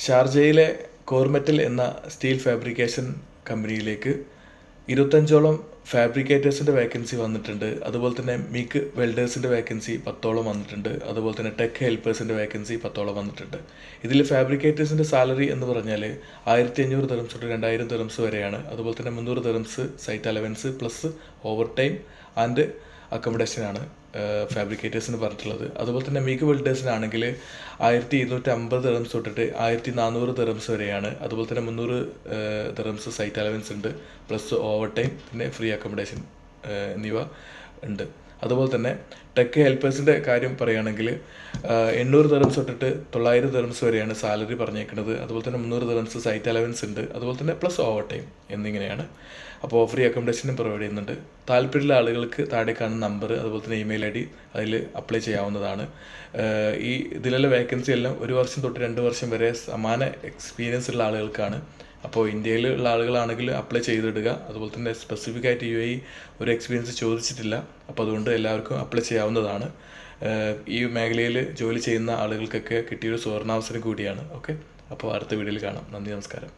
ഷാർജയിലെ കോർമെറ്റൽ എന്ന steel fabrication കമ്പനിയിലേക്ക് 25ഓളം ഫാബ്രിക്കേറ്റേഴ്സിൻ്റെ വേക്കൻസി വന്നിട്ടുണ്ട്. അതുപോലെ തന്നെ മിഗ് വെൽഡേഴ്സിൻ്റെ വേക്കൻസി 10ഓളം വന്നിട്ടുണ്ട്. അതുപോലെ തന്നെ ടെക് ഹെൽപ്പേഴ്സിൻ്റെ വേക്കൻസി 10ഓളം വന്നിട്ടുണ്ട്. ഇതിൽ ഫാബ്രിക്കേറ്റേഴ്സിൻ്റെ സാലറി എന്ന് പറഞ്ഞാൽ 1500 ദിർഹംസ് തൊട്ട് 2000 ദിർഹംസ് വരെയാണ്. അതുപോലെ തന്നെ 300 dirhams site allowance plus overtime and അക്കോമഡേഷനാണ് ഫാബ്രിക്കേറ്റേഴ്സിന് പറഞ്ഞിട്ടുള്ളത്. അതുപോലെ തന്നെ മിഗ് വെൽഡേഴ്സിനാണെങ്കിൽ 1250 ദിർഹംസ് തൊട്ടിട്ട് 1400 ദിർഹംസ് വരെയാണ്. അതുപോലെ തന്നെ 300 ദിർഹംസ് സൈറ്റ് അലവൻസ് ഉണ്ട്, പ്ലസ് ഓവർ ടൈം, പിന്നെ ഫ്രീ അക്കോമഡേഷൻ എന്നിവ ഉണ്ട്. അതുപോലെ തന്നെ ടെക് ഹെൽപ്പേഴ്സിൻ്റെ കാര്യം പറയുകയാണെങ്കിൽ 800 ദിർഹംസ് തൊട്ടിട്ട് 900 ദിർഹംസ് വരെയാണ് സാലറി പറഞ്ഞേക്കുന്നത്. അതുപോലെ തന്നെ 300 ദിർഹംസ് സൈറ്റ് അലവൻസ് ഉണ്ട്, അതുപോലെ തന്നെ പ്ലസ് ഓവർ ടൈം എന്നിങ്ങനെയാണ്. അപ്പോൾ ഫ്രീ അക്കോമഡേഷനും പ്രൊവൈഡ് ചെയ്യുന്നുണ്ട്. താല്പര്യമുള്ള ആളുകൾക്ക് താഴെ കാണുന്ന നമ്പർ, അതുപോലെ തന്നെ ഇമെയിൽ ID അതിൽ അപ്ലൈ ചെയ്യാവുന്നതാണ്. ഈ ഇതിലുള്ള വേക്കൻസി എല്ലാം 1 വർഷം തൊട്ട് 2 വർഷം വരെ സമാന എക്സ്പീരിയൻസ് ഉള്ള ആളുകൾക്കാണ്. അപ്പോൾ ഇന്ത്യയിലുള്ള ആളുകളാണെങ്കിൽ അപ്ലൈ ചെയ്തിടുക. അതുപോലെ തന്നെ സ്പെസിഫിക് ആയിട്ട് UAE ഒരു എക്സ്പീരിയൻസ് ചോദിച്ചിട്ടില്ല. അപ്പോൾ അതുകൊണ്ട് എല്ലാവർക്കും അപ്ലൈ ചെയ്യാവുന്നതാണ്. ഈ മേഖലയിൽ ജോലി ചെയ്യുന്ന ആളുകൾക്കൊക്കെ കിട്ടിയൊരു സുവർണാവസരം കൂടിയാണ്. ഓക്കെ, അപ്പോൾ അടുത്ത വീഡിയോയിൽ കാണാം. നന്ദി, നമസ്കാരം.